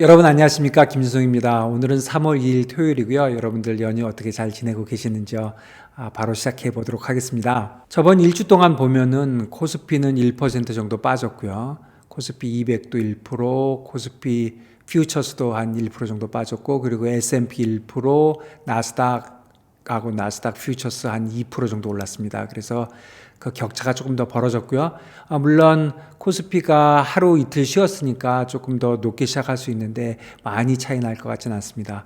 여러분 안녕하십니까, 김진송입니다. 오늘은 3월 2일 토요일이고요. 여러분들 연휴 어떻게 잘 지내고 계시는지요? 바로 시작해 보도록 하겠습니다. 저번 일주 동안 보면은 코스피는 1% 정도 빠졌고요. 코스피 200도 1%, 코스피 퓨처스도 한 1% 정도 빠졌고, 그리고 S&P 1%, 나스닥하고 나스닥 퓨처스 한 2% 정도 올랐습니다. 그래서 그 격차가 조금 더 벌어졌고요. 물론 코스피가 하루 이틀 쉬었으니까 조금 더 높게 시작할 수 있는데 많이 차이 날 것 같지는 않습니다.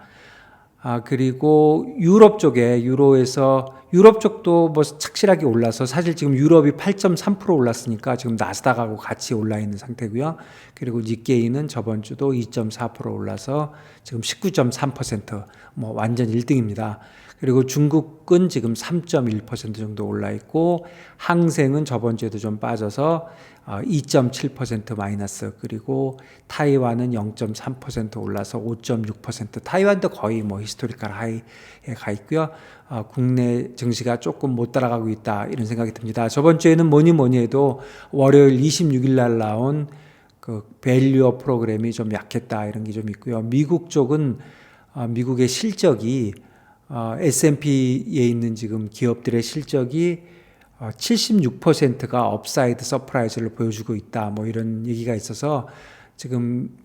그리고 유럽 쪽에 유럽 쪽도 뭐 착실하게 올라서 사실 지금 유럽이 8.3% 올랐으니까 지금 나스닥하고 같이 올라 있는 상태고요. 그리고 니케이는 저번 주도 2.4% 올라서 지금 19.3% 뭐 완전 1등입니다. 그리고 중국은 지금 3.1% 정도 올라 있고, 항생은 저번 주에도 좀 빠져서 2.7% 마이너스, 그리고 타이완은 0.3% 올라서 5.6%, 타이완도 거의 뭐 히스토리컬 하이에 가 있고요. 국내 증시가 조금 못 따라가고 있다, 이런 생각이 듭니다. 저번 주에는 뭐니 해도 월요일 26일 날 나온 그 밸류어 프로그램이 좀 약했다, 이런 게 좀 있고요. 미국 쪽은 미국의 실적이 S&P에 있는 지금 기업들의 실적이 76%가 업사이드 서프라이즈를 보여주고 있다, 뭐 이런 얘기가 있어서 지금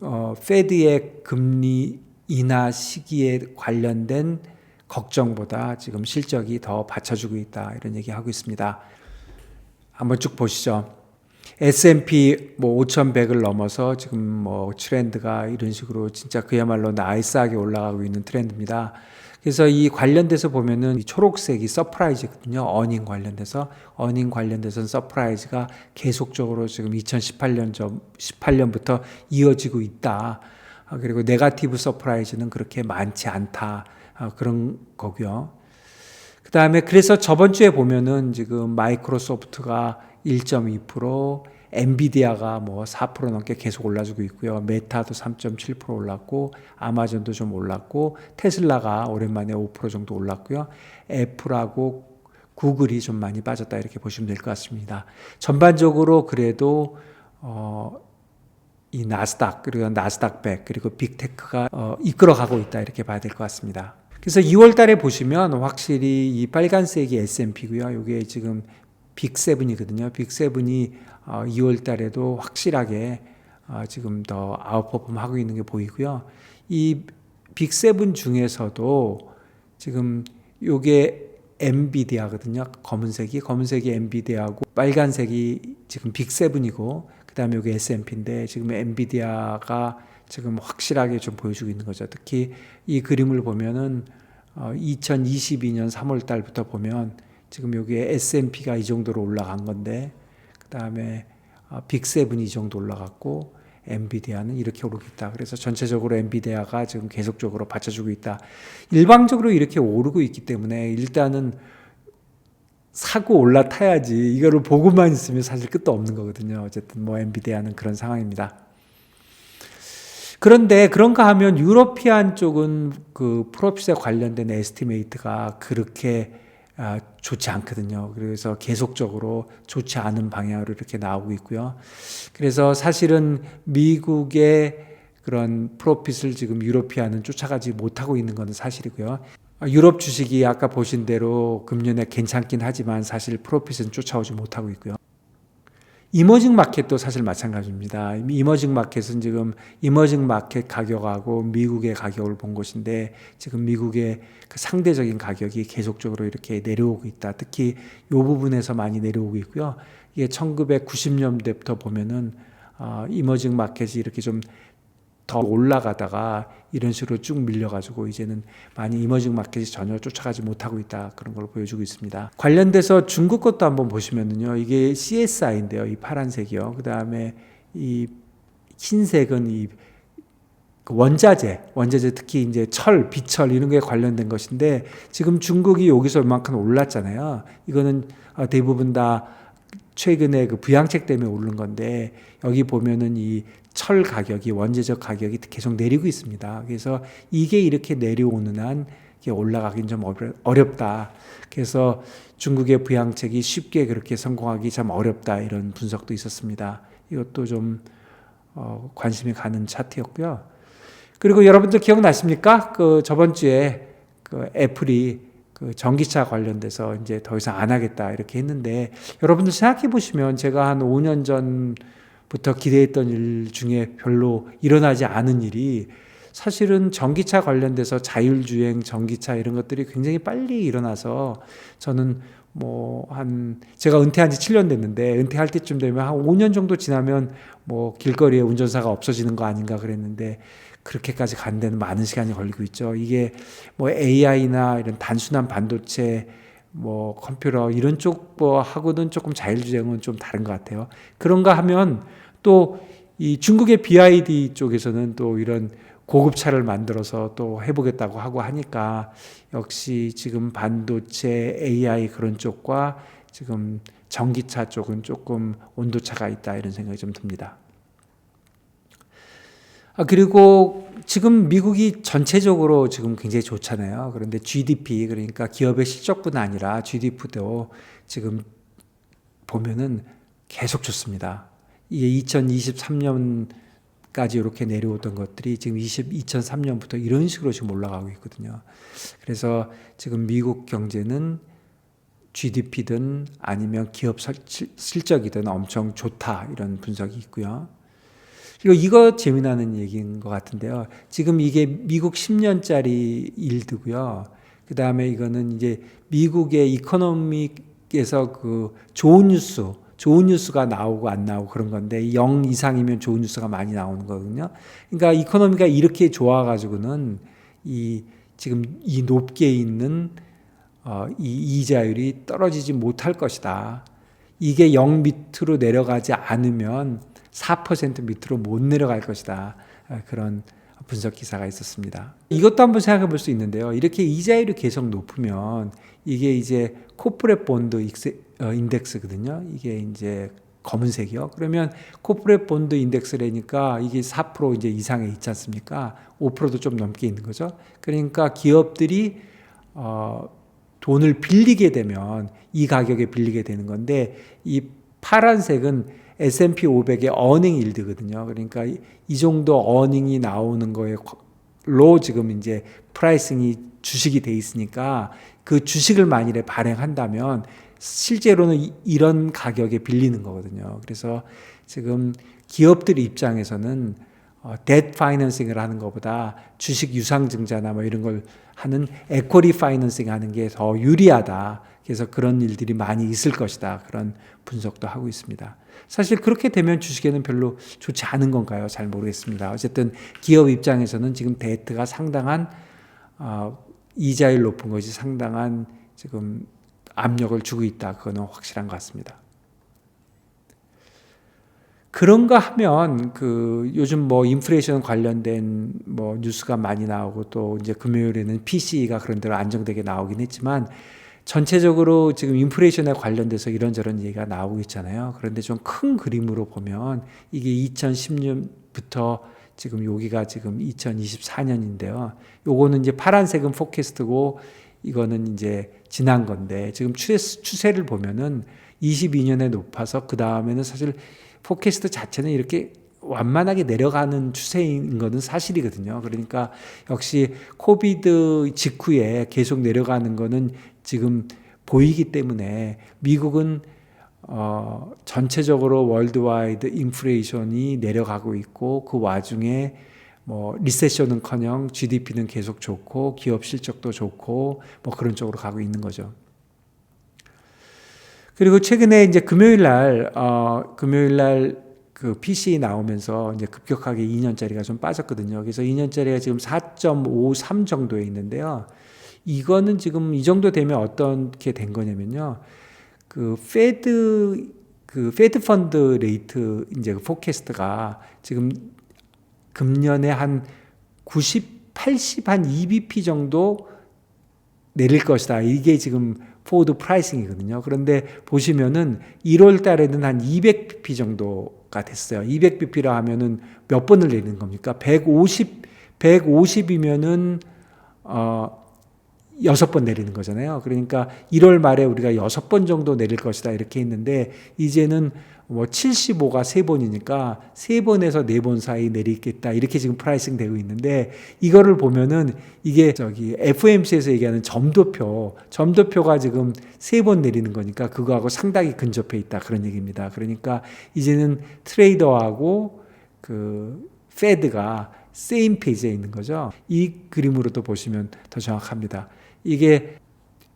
페드의 금리 인하 시기에 관련된 걱정보다 지금 실적이 더 받쳐주고 있다, 이런 얘기하고 있습니다. 한번 쭉 보시죠. S&P 뭐 5,100을 넘어서 지금 뭐 트렌드가 이런 식으로 진짜 그야말로 나이스하게 올라가고 있는 트렌드입니다. 그래서 이 관련돼서 보면은 이 초록색이 서프라이즈거든요. 어닝 관련돼서는 서프라이즈가 계속적으로 지금 18년부터 이어지고 있다. 그리고 네거티브 서프라이즈는 그렇게 많지 않다. 그런 거고요. 그 다음에 그래서 저번 주에 보면은 지금 마이크로소프트가 1.2%, 엔비디아가 뭐 4% 넘게 계속 올라주고 있고요. 메타도 3.7% 올랐고, 아마존도 좀 올랐고, 테슬라가 오랜만에 5% 정도 올랐고요. 애플하고 구글이 좀 많이 빠졌다, 이렇게 보시면 될 것 같습니다. 전반적으로 그래도 이 나스닥, 그리고 나스닥 100, 그리고 빅테크가 이끌어가고 있다, 이렇게 봐야 될 것 같습니다. 그래서 2월 달에 보시면 확실히 이 빨간색이 S&P고요. 이게 지금 빅7이거든요. 빅7이 2월 달에도 확실하게 지금 더 아웃퍼폼 하고 있는 게 보이고요. 이 빅7 중에서도 지금 요게 엔비디아거든요. 검은색이 엔비디아고, 빨간색이 지금 빅7이고, 그 다음에 요게 S&P인데 지금 엔비디아가 지금 확실하게 좀 보여주고 있는 거죠. 특히 이 그림을 보면은 2022년 3월 달부터 보면 지금 여기에 S&P가 이 정도로 올라간 건데, 그 다음에 빅7이 이 정도 올라갔고, 엔비디아는 이렇게 오르고 있다. 그래서 전체적으로 엔비디아가 지금 계속적으로 받쳐주고 있다. 일방적으로 이렇게 오르고 있기 때문에 일단은 사고 올라타야지, 이거를 보고만 있으면 사실 끝도 없는 거거든요. 어쨌든 뭐 엔비디아는 그런 상황입니다. 그런데 그런가 하면 유러피안 쪽은 그 프로핏에 관련된 에스티메이트가 그렇게 좋지 않거든요. 그래서 계속적으로 좋지 않은 방향으로 이렇게 나오고 있고요. 그래서 사실은 미국의 그런 프로핏을 지금 유러피안은 쫓아가지 못하고 있는 것은 사실이고요. 유럽 주식이 아까 보신 대로 금년에 괜찮긴 하지만 사실 프로핏은 쫓아오지 못하고 있고요. 이머징 마켓도 사실 마찬가지입니다. 이머징 마켓은 지금 이머징 마켓 가격하고 미국의 가격을 본 것인데, 지금 미국의 그 상대적인 가격이 계속적으로 이렇게 내려오고 있다. 특히 이 부분에서 많이 내려오고 있고요. 이게 1990년대부터 보면은 이머징 마켓이 이렇게 좀 더 올라가다가 이런 식으로 쭉 밀려가지고 이제는 많이 이머징 마켓이 전혀 쫓아가지 못하고 있다, 그런 걸 보여주고 있습니다. 관련돼서 중국 것도 한번 보시면은요, 이게 CSI인데요, 이 파란색이요. 그 다음에 이 흰색은 이 원자재 특히 이제 철, 비철 이런 게 관련된 것인데, 지금 중국이 여기서 이만큼 올랐잖아요. 이거는 대부분 다 최근에 그 부양책 때문에 오른 건데, 여기 보면은 이 철 가격이, 원재적 가격이 계속 내리고 있습니다. 그래서 이게 이렇게 내려오는 한 이게 올라가긴 좀 어렵다. 그래서 중국의 부양책이 쉽게 그렇게 성공하기 참 어렵다, 이런 분석도 있었습니다. 이것도 좀 관심이 가는 차트였고요. 그리고 여러분들 기억나십니까? 그 저번 주에 그 애플이 그 전기차 관련돼서 이제 더 이상 안 하겠다 이렇게 했는데, 여러분들 생각해 보시면 제가 한 5년 전부터 기대했던 일 중에 별로 일어나지 않은 일이, 사실은 전기차 관련돼서 자율주행 전기차 이런 것들이 굉장히 빨리 일어나서, 저는 제가 은퇴한 지 7년 됐는데, 은퇴할 때쯤 되면 한 5년 정도 지나면 길거리에 운전사가 없어지는 거 아닌가 그랬는데, 그렇게까지 가는 데는 많은 시간이 걸리고 있죠. 이게 AI나 이런 단순한 반도체, 컴퓨터 이런 쪽 하고는 조금 자율주행은 좀 다른 것 같아요. 그런가 하면 또 이 중국의 BYD 쪽에서는 또 이런 고급차를 만들어서 또 해보겠다고 하고 하니까, 역시 지금 반도체, AI 그런 쪽과 지금 전기차 쪽은 조금 온도차가 있다, 이런 생각이 좀 듭니다. 그리고 지금 미국이 전체적으로 지금 굉장히 좋잖아요. 그런데 GDP, 그러니까 기업의 실적뿐 아니라 GDP도 지금 보면은 계속 좋습니다. 이게 2023년까지 이렇게 내려오던 것들이 지금 2003년부터 이런 식으로 지금 올라가고 있거든요. 그래서 지금 미국 경제는 GDP든 아니면 기업 실적이든 엄청 좋다, 이런 분석이 있고요. 그리고 이거 재미나는 얘기인 것 같은데요. 지금 이게 미국 10년짜리 일드고요. 그 다음에 이거는 이제 미국의 이코노믹에서 그 좋은 뉴스가 나오고 안 나오고 그런 건데, 0 이상이면 좋은 뉴스가 많이 나오는 거거든요. 그러니까 이코노미가 이렇게 좋아가지고는 지금 이 높게 있는 이 이자율이 떨어지지 못할 것이다. 이게 0 밑으로 내려가지 않으면 4% 밑으로 못 내려갈 것이다. 그런 분석 기사가 있었습니다. 이것도 한번 생각해 볼 수 있는데요. 이렇게 이자율이 계속 높으면 이게 이제 코퍼레이트 본드 인덱스거든요. 이게 이제 검은색이요. 그러면 코퍼레이트 본드 인덱스라니까 이게 4% 이제 이상에 있지 않습니까? 5%도 좀 넘게 있는 거죠. 그러니까 기업들이 돈을 빌리게 되면 이 가격에 빌리게 되는 건데, 이 파란색은 S&P 500의 어닝 일드거든요. 그러니까 이 정도 어닝이 나오는 거로 지금 이제 프라이싱이 주식이 돼 있으니까, 그 주식을 만일에 발행한다면 실제로는 이런 가격에 빌리는 거거든요. 그래서 지금 기업들 입장에서는 데트 파이낸싱을 하는 것보다 주식 유상증자나 이런 걸 하는 에쿼리 파이낸싱 하는 게 더 유리하다. 그래서 그런 일들이 많이 있을 것이다. 그런 분석도 하고 있습니다. 사실 그렇게 되면 주식에는 별로 좋지 않은 건가요? 잘 모르겠습니다. 어쨌든 기업 입장에서는 지금 데이트가 상당한 이자율 높은 것이 상당한 지금 압력을 주고 있다. 그거는 확실한 것 같습니다. 그런가 하면 요즘 인플레이션 관련된 뉴스가 많이 나오고, 또 이제 금요일에는 PCE가 그런 대로 안정되게 나오긴 했지만, 전체적으로 지금 인플레이션에 관련돼서 이런저런 얘기가 나오고 있잖아요. 그런데 좀 큰 그림으로 보면 이게 2010년부터 지금 여기가 지금 2024년인데요. 요거는 이제 파란색은 포캐스트고, 이거는 이제 지난 건데, 지금 추세를 보면은 22년에 높아서 그 다음에는 사실 포캐스트 자체는 이렇게 완만하게 내려가는 추세인 것은 사실이거든요. 그러니까 역시 코비드 직후에 계속 내려가는 거는 지금 보이기 때문에, 미국은 전체적으로 월드와이드 인플레이션이 내려가고 있고, 그 와중에 리세션은커녕 GDP는 계속 좋고 기업 실적도 좋고 그런 쪽으로 가고 있는 거죠. 그리고 최근에 이제 금요일 날 그 PCE 나오면서 이제 급격하게 2년짜리가 좀 빠졌거든요. 그래서 2년짜리가 지금 4.53 정도에 있는데요. 이거는 지금 이 정도 되면 어떻게 된 거냐면요. 페드 펀드 레이트 이제 포캐스트가 지금 금년에 한 90, 80, 한 2bp 정도 내릴 것이다. 이게 지금 포워드 프라이싱이거든요. 그런데 보시면은 1월 달에는 한 200bp 정도가 됐어요. 200bp라 하면은 몇 번을 내리는 겁니까? 150이면은 6번 내리는 거잖아요. 그러니까 1월 말에 우리가 6번 정도 내릴 것이다 이렇게 했는데, 이제는 뭐 75가 3번이니까 3번에서 4번 사이 내리겠다 이렇게 지금 프라이싱 되고 있는데, 이거를 보면은 이게 저기 FOMC에서 얘기하는 점도표가 지금 3번 내리는 거니까 그거하고 상당히 근접해 있다 그런 얘기입니다. 그러니까 이제는 트레이더하고 그 페드가 세임 페이지에 있는 거죠. 이 그림으로도 보시면 더 정확합니다. 이게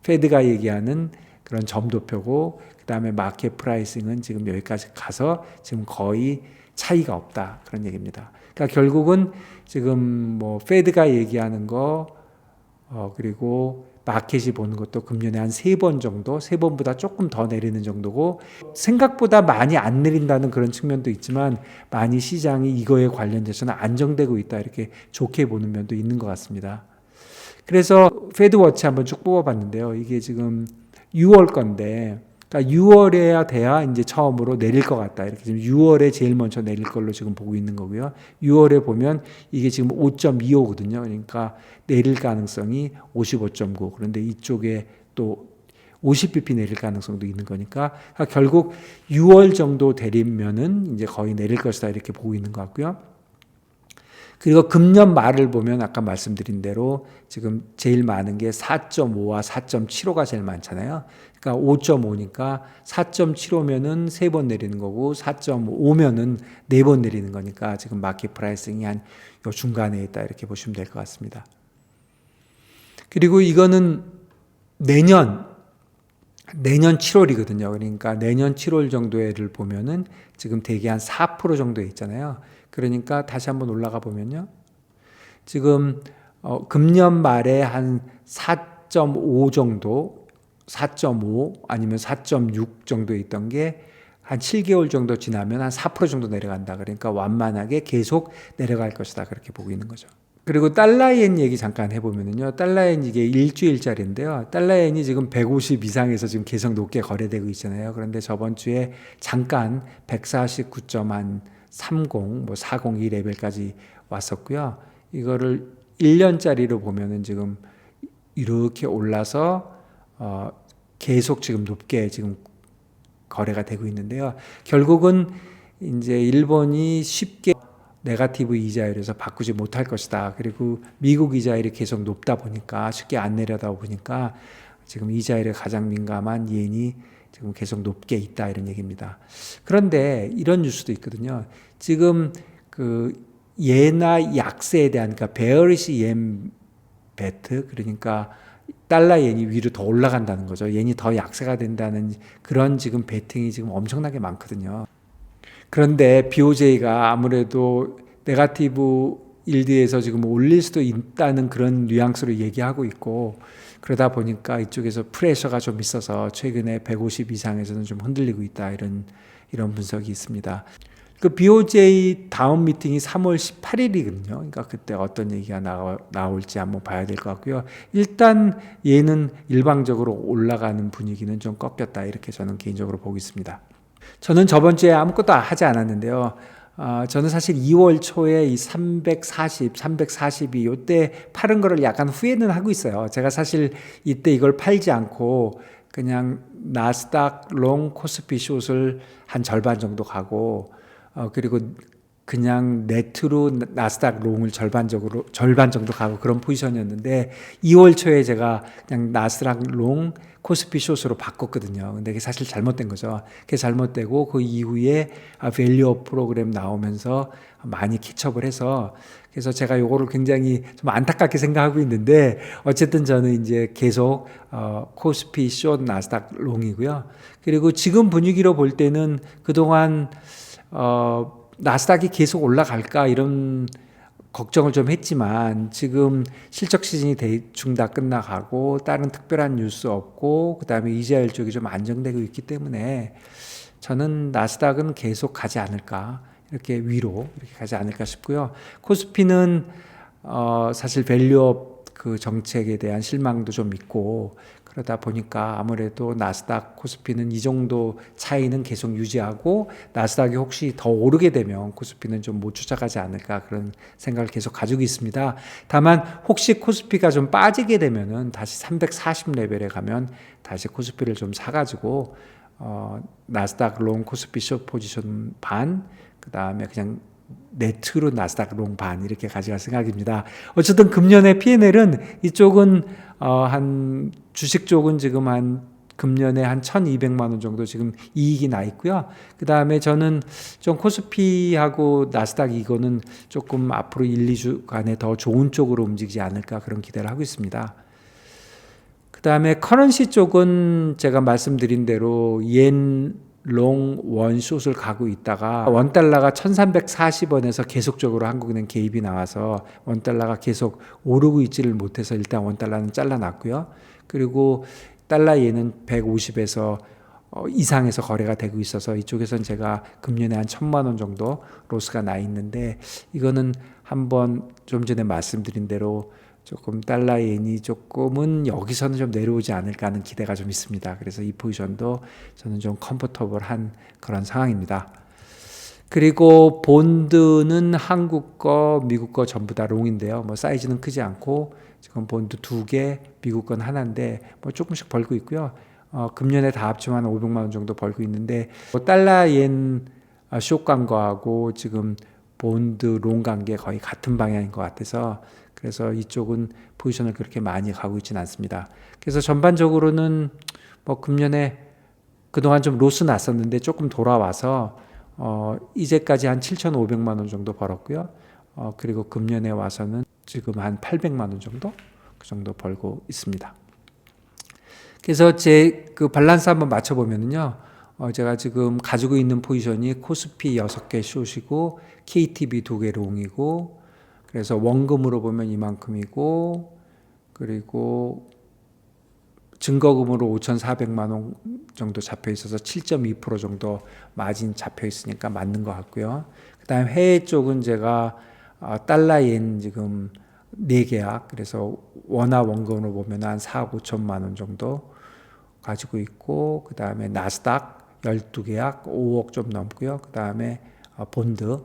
페드가 얘기하는 그런 점도표고, 그 다음에 마켓 프라이싱은 지금 여기까지 가서 지금 거의 차이가 없다 그런 얘기입니다. 그러니까 결국은 지금 뭐 페드가 얘기하는 거 그리고 마켓이 보는 것도 금년에 한 3번 정도, 3번보다 조금 더 내리는 정도고, 생각보다 많이 안 내린다는 그런 측면도 있지만 많이 시장이 이거에 관련돼서는 안정되고 있다 이렇게 좋게 보는 면도 있는 것 같습니다. 그래서 페드워치 한번 쭉 뽑아봤는데요. 이게 지금 6월 건데, 그러니까 6월에야 돼야 이제 처음으로 내릴 것 같다. 이렇게 지금 6월에 제일 먼저 내릴 걸로 지금 보고 있는 거고요. 6월에 보면 이게 지금 5.25거든요. 그러니까 내릴 가능성이 55.9. 그런데 이쪽에 또 50bp 내릴 가능성도 있는 거니까 결국 6월 정도 내리면은 이제 거의 내릴 것이다 이렇게 보고 있는 것 같고요. 그리고 금년 말을 보면 아까 말씀드린 대로 지금 제일 많은 게 4.5와 4.75가 제일 많잖아요. 그러니까 5.5니까 4.75면은 3번 내리는 거고 4.5면은 4번 내리는 거니까 지금 마켓 프라이싱이 한 요 중간에 있다 이렇게 보시면 될 것 같습니다. 그리고 이거는 내년 7월이거든요. 그러니까 내년 7월 정도에를 보면은 지금 대개 한 4% 정도에 있잖아요. 그러니까 다시 한번 올라가 보면요. 지금 금년 말에 한 4.5 정도, 4.5 아니면 4.6 정도에 있던 게 한 7개월 정도 지나면 한 4% 정도 내려간다. 그러니까 완만하게 계속 내려갈 것이다. 그렇게 보고 있는 거죠. 그리고 달러엔 얘기 잠깐 해보면요. 달러엔 이게 일주일짜리인데요. 달러엔이 지금 150 이상에서 지금 계속 높게 거래되고 있잖아요. 그런데 저번 주에 잠깐 149.30, 뭐 402 레벨까지 왔었고요. 이거를 1년짜리로 보면은 지금 이렇게 올라서 계속 지금 높게 지금 거래가 되고 있는데요. 결국은 이제 일본이 쉽게 네거티브 이자율에서 바꾸지 못할 것이다. 그리고 미국 이자율이 계속 높다 보니까 쉽게 안 내려다 보니까 지금 이자율에 가장 민감한 이엔이 지금 계속 높게 있다 이런 얘기입니다. 그런데 이런 뉴스도 있거든요. 지금 그 예나 약세에 대한 그러니까 베어리시 옌 베트 그러니까 달러 엔이 위로 더 올라간다는 거죠. 엔이 더 약세가 된다는 그런 지금 베팅이 지금 엄청나게 많거든요. 그런데 BOJ가 아무래도 네거티브 일드에서 지금 올릴 수도 있다는 그런 뉘앙스로 얘기하고 있고, 그러다 보니까 이쪽에서 프레셔가 좀 있어서 최근에 150 이상에서는 좀 흔들리고 있다 이런 분석이 있습니다. 그 BOJ 다음 미팅이 3월 18일이거든요. 그러니까 그때 어떤 얘기가 나올지 한번 봐야 될 것 같고요. 일단 얘는 일방적으로 올라가는 분위기는 좀 꺾였다 이렇게 저는 개인적으로 보고 있습니다. 저는 저번 주에 아무것도 하지 않았는데요. 저는 사실 2월 초에 이 342 이때 파는 거를 약간 후회는 하고 있어요. 제가 사실 이때 이걸 팔지 않고 그냥 나스닥 롱 코스피 숏을 한 절반 정도 가고 그리고 그냥 네트로 나스닥 롱을 절반 정도 가고 그런 포지션이었는데 2월 초에 제가 그냥 나스닥 롱 코스피 숏으로 바꿨거든요. 근데 그게 사실 잘못된 거죠. 그게 잘못되고 그 이후에 밸류업 프로그램 나오면서 많이 캐치업을 해서 그래서 제가 요거를 굉장히 좀 안타깝게 생각하고 있는데 어쨌든 저는 이제 계속 코스피 숏 나스닥 롱이고요. 그리고 지금 분위기로 볼 때는 그동안 나스닥이 계속 올라갈까 이런 걱정을 좀 했지만 지금 실적 시즌이 대충 다 끝나가고 다른 특별한 뉴스 없고 그다음에 이자율 쪽이 좀 안정되고 있기 때문에 저는 나스닥은 계속 가지 않을까 이렇게 위로 이렇게 가지 않을까 싶고요. 코스피는 사실 밸류업 그 정책에 대한 실망도 좀 있고 그러다 보니까 아무래도 나스닥 코스피는 이 정도 차이는 계속 유지하고 나스닥이 혹시 더 오르게 되면 코스피는 좀 못 쫓아가지 않을까 그런 생각을 계속 가지고 있습니다. 다만 혹시 코스피가 좀 빠지게 되면은 다시 340 레벨에 가면 다시 코스피를 좀 사가지고 나스닥 롱 코스피 숏 포지션 반, 그 다음에 그냥 네트로 나스닥 롱 반 이렇게 가져갈 생각입니다. 어쨌든 금년의 P&L은 이쪽은 한 주식 쪽은 지금 한 금년에 한 1,200만 원 정도 지금 이익이 나 있고요. 그 다음에 저는 좀 코스피하고 나스닥 이거는 조금 앞으로 1, 2주간에 더 좋은 쪽으로 움직이지 않을까 그런 기대를 하고 있습니다. 그 다음에 커런시 쪽은 제가 말씀드린 대로 롱 원숏을 가고 있다가 원달러가 1340원에서 계속적으로 한국은행 개입이 나와서 원달러가 계속 오르고 있지를 못해서 일단 원달러는 잘라놨고요. 그리고 달러 예는 150에서 이상에서 거래가 되고 있어서 이쪽에서는 제가 금년에 한 1,000만 원 정도 로스가 나 있는데, 이거는 한번 좀 전에 말씀드린 대로 조금 달러 예니 조금은 여기서는 좀 내려오지 않을까 하는 기대가 좀 있습니다. 그래서 이 포지션도 저는 좀 컴포터블한 그런 상황입니다. 그리고 본드는 한국 거, 미국 거 전부 다 롱인데요. 뭐 사이즈는 크지 않고 지금 본드 2개, 미국 건 하나인데 뭐 조금씩 벌고 있고요. 금년에 다 합치면 500만 원 정도 벌고 있는데, 달러 옌 숏간 거하고 지금 본드 롱 관계 거의 같은 방향인 것 같아서, 그래서 이쪽은 포지션을 그렇게 많이 가고 있지는 않습니다. 그래서 전반적으로는 뭐 금년에 그동안 좀 로스 났었는데 조금 돌아와서 이제까지 한 7,500만 원 정도 벌었고요. 그리고 금년에 와서는 지금 한 800만 원 정도 그 정도 벌고 있습니다. 그래서 제 그 밸런스 한번 맞춰보면요, 제가 지금 가지고 있는 포지션이 코스피 6개 숏이고 KTB 2개 롱이고, 그래서 원금으로 보면 이만큼이고, 그리고 증거금으로 5,400만 원 정도 잡혀 있어서 7.2% 정도 마진 잡혀 있으니까 맞는 것 같고요. 그 다음 해외 쪽은 제가 달러 옌 지금 4계약, 그래서 원화 원금으로 보면 한 4억 5천만 원 정도 가지고 있고, 그 다음에 나스닥 12계약 5억 좀 넘고요. 그 다음에 본드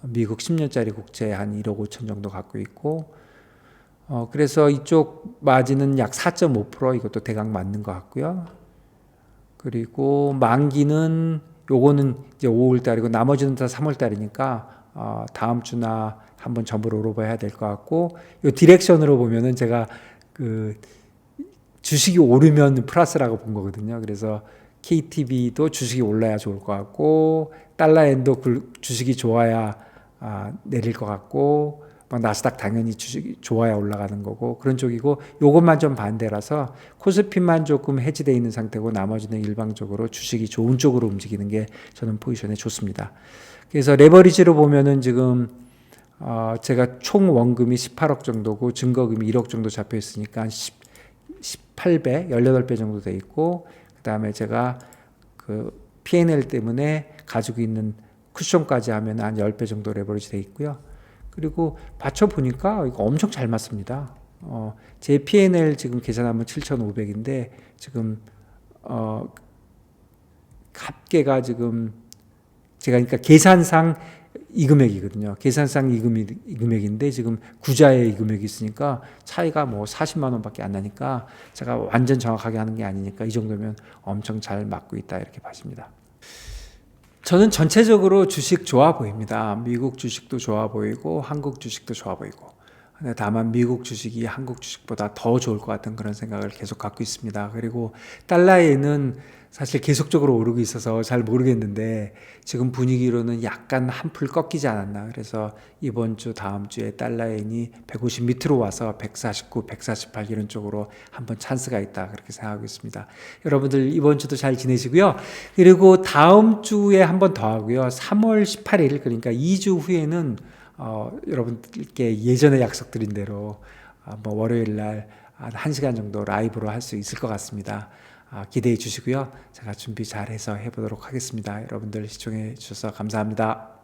미국 10년짜리 국채 한 1억 5천 정도 갖고 있고, 그래서 이쪽 마진은 약 4.5% 이것도 대강 맞는 것 같고요. 그리고 만기는 요거는 이제 5월 달이고 나머지는 다 3월 달이니까 다음 주나 한번 전부 롤오버 될 것 같고, 요 디렉션으로 보면은 제가 그 주식이 오르면 플러스라고 본 거거든요. 그래서 KTB도 주식이 올라야 좋을 것 같고, 달러엔도 주식이 좋아야 내릴 것 같고, 나스닥 당연히 주식이 좋아야 올라가는 거고 그런 쪽이고, 요것만 좀 반대라서 코스피만 조금 해지되어 있는 상태고 나머지는 일방적으로 주식이 좋은 쪽으로 움직이는 게 저는 포지션에 좋습니다. 그래서 레버리지로 보면은 지금 제가 총 원금이 18억 정도고 증거금이 1억 정도 잡혀 있으니까 한 18배, 18배 정도 돼 있고, 그 다음에 제가 그 P&L 때문에 가지고 있는 쿠션까지 하면 한 10배 정도 레버리지 돼 있고요. 그리고 받쳐보니까 이거 엄청 잘 맞습니다. 제 P&L 지금 계산하면 7,500인데 지금 합계가 지금 제가 그러니까 계산상 이 금액이거든요. 계산상 이 금액인데 지금 구자에 이 금액이 있으니까 차이가 뭐 40만 원밖에 안 나니까 제가 완전 정확하게 하는 게 아니니까 이 정도면 엄청 잘 맞고 있다 이렇게 봐집니다. 저는 전체적으로 주식 좋아 보입니다. 미국 주식도 좋아 보이고 한국 주식도 좋아 보이고, 다만 미국 주식이 한국 주식보다 더 좋을 것 같은 그런 생각을 계속 갖고 있습니다. 그리고 달러에는 사실 계속적으로 오르고 있어서 잘 모르겠는데 지금 분위기로는 약간 한풀 꺾이지 않았나. 그래서 이번 주 다음 주에 달러엔이 150 밑으로 와서 149, 148 이런 쪽으로 한번 찬스가 있다 그렇게 생각하고 있습니다. 여러분들 이번 주도 잘 지내시고요. 그리고 다음 주에 한 번 더 하고요. 3월 18일 그러니까 2주 후에는 여러분들께 예전에 약속드린 대로 월요일 날 1시간 정도 라이브로 할 수 있을 것 같습니다. 기대해 주시고요. 제가 준비 잘해서 해보도록 하겠습니다. 여러분들 시청해 주셔서 감사합니다.